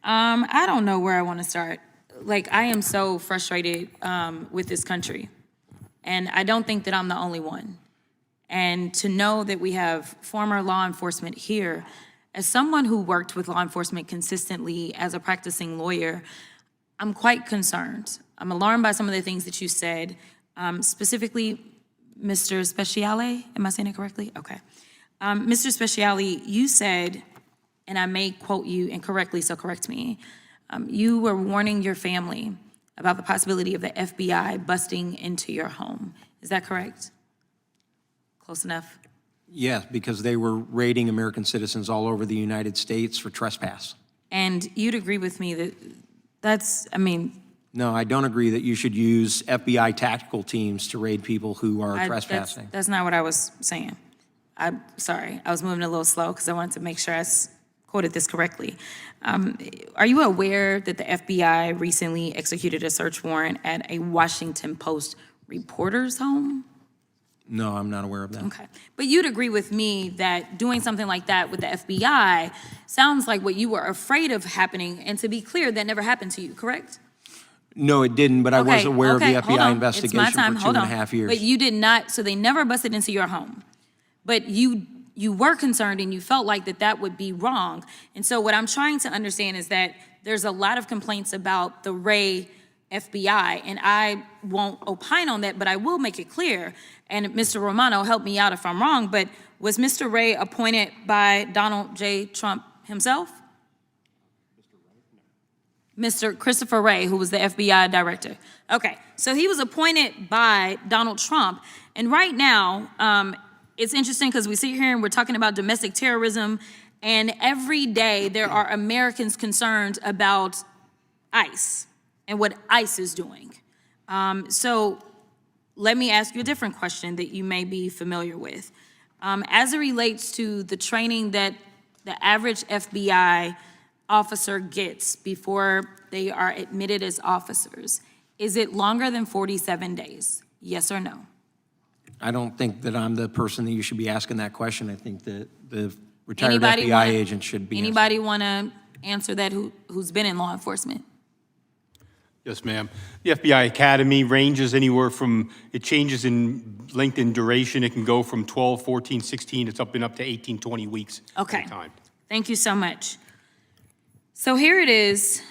I don't know where I want to start. Like, I am so frustrated with this country. And I don't think that I'm the only one. And to know that we have former law enforcement here, as someone who worked with law enforcement consistently as a practicing lawyer, I'm quite concerned. I'm alarmed by some of the things that you said, specifically, Mr. Speciale, am I saying it correctly? Okay. Mr. Speciale, you said, and I may quote you incorrectly, so correct me, you were warning your family about the possibility of the FBI busting into your home. Is that correct? Close enough? Yes, because they were raiding American citizens all over the United States for trespass. And you'd agree with me that that's, I mean... No, I don't agree that you should use FBI tactical teams to raid people who are trespassing. That's not what I was saying. I'm sorry, I was moving a little slow because I wanted to make sure I quoted this correctly. Are you aware that the FBI recently executed a search warrant at a Washington Post reporter's home? No, I'm not aware of that. Okay, but you'd agree with me that doing something like that with the FBI sounds like what you were afraid of happening, and to be clear, that never happened to you, correct? No, it didn't, but I was aware of the FBI investigation it's my time. for 2.5 years. But you did not, so they never busted into your home. But you were concerned and you felt like that would be wrong. And so what I'm trying to understand is that there's a lot of complaints about the Ray FBI, and I won't opine on that, but I will make it clear, and Mr. Romano, help me out if I'm wrong, but was Mr. Ray appointed by Donald J. Trump himself? Mr. Christopher Wray, who was the FBI director. Okay, so he was appointed by Donald Trump, and right now, it's interesting because we sit here and we're talking about domestic terrorism, and every day there are Americans concerned about ICE and what ICE is doing. So let me ask you a different question that you may be familiar with. As it relates to the training that the average FBI officer gets before they are admitted as officers, is it longer than 47 days? Yes or no? I don't think that I'm the person that you should be asking that question. I think that the retired FBI agent should be. Anybody want to answer that who's been in law enforcement? Yes, ma'am. The FBI Academy ranges anywhere from, it changes in length and duration. It can go from 12, 14, 16, it's up to 18, 20 weeks. Okay, thank you so much. So here it is.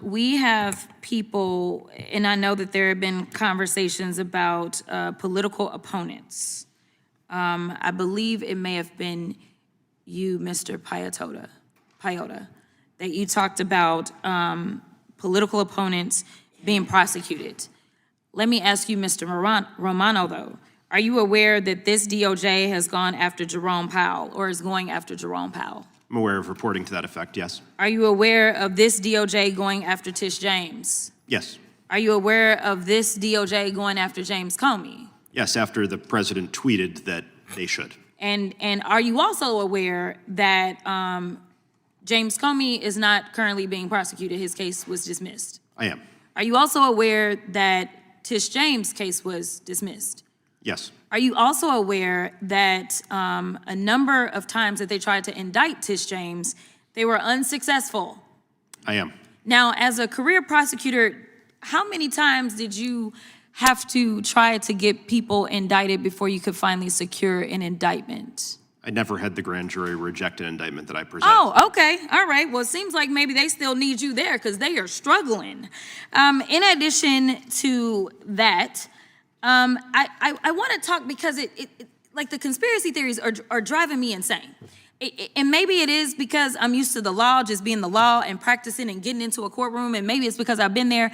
We have people, and I know that there have been conversations about political opponents. I believe it may have been you, Mr. Paiota, that you talked about political opponents being prosecuted. Let me ask you, Mr. Romano, though. Are you aware that this DOJ has gone after Jerome Powell, or is going after Jerome Powell? I'm aware of reporting to that effect, yes. Are you aware of this DOJ going after Tish James? Yes. Are you aware of this DOJ going after James Comey? Yes, after the president tweeted that they should. And are you also aware that James Comey is not currently being prosecuted? His case was dismissed. I am. Are you also aware that Tish James' case was dismissed? Yes. Are you also aware that a number of times that they tried to indict Tish James, they were unsuccessful? I am. Now, as a career prosecutor, how many times did you have to try to get people indicted before you could finally secure an indictment? I never had the grand jury reject an indictment that I presented. Oh, okay. All right. Well, it seems like maybe they still need you there because they are struggling. In addition to that, I want to talk because like the conspiracy theories are driving me insane. And maybe it is because I'm used to the law, just being the law and practicing and getting into a courtroom. And maybe it's because I've been there.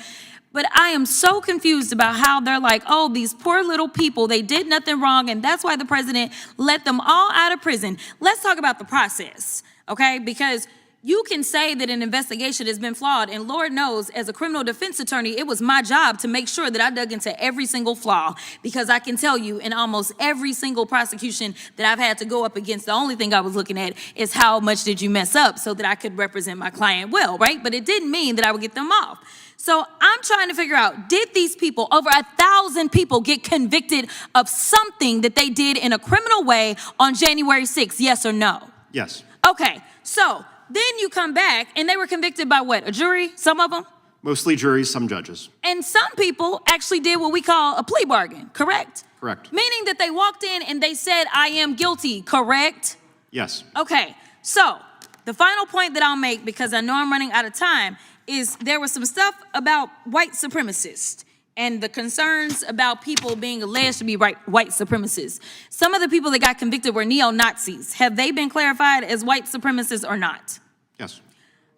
But I am so confused about how they're like, oh, these poor little people, they did nothing wrong. And that's why the president let them all out of prison. Let's talk about the process, okay? Because you can say that an investigation has been flawed, and Lord knows, as a criminal defense attorney, it was my job to make sure that I dug into every single flaw, because I can tell you in almost every single prosecution that I've had to go up against, the only thing I was looking at is how much did you mess up so that I could represent my client well, right? But it didn't mean that I would get them off. So I'm trying to figure out, did these people, over 1,000 people, get convicted of something that they did in a criminal way on January 6th, yes or no? Yes. Okay, so then you come back and they were convicted by what? A jury, some of them? Mostly juries, some judges. And some people actually did what we call a plea bargain, correct? Correct. Meaning that they walked in and they said, I am guilty, correct? Yes. Okay, so the final point that I'll make, because I know I'm running out of time, is there was some stuff about white supremacists and the concerns about people being alleged to be white supremacists. Some of the people that got convicted were neo-Nazis. Have they been clarified as white supremacists or not? Yes.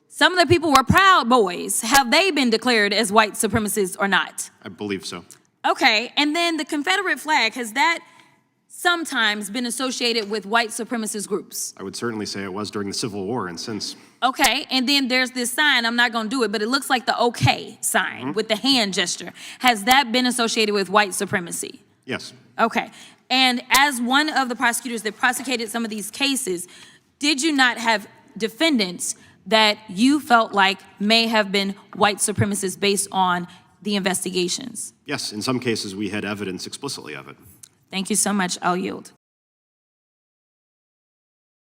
Some of the people were Proud Boys. Have they been declared as white supremacists or not? I believe so. Okay, and then the Confederate flag, has that sometimes been associated with white supremacist groups? I would certainly say it was during the Civil War and since. Okay, and then there's this sign, I'm not gonna do it, but it looks like the okay sign with the hand gesture. Has that been associated with white supremacy? Yes. Okay, and as one of the prosecutors that prosecuted some of these cases, did you not have defendants that you felt like may have been white supremacists based on the investigations? Yes, in some cases we had evidence explicitly of it. Thank you so much, I'll yield.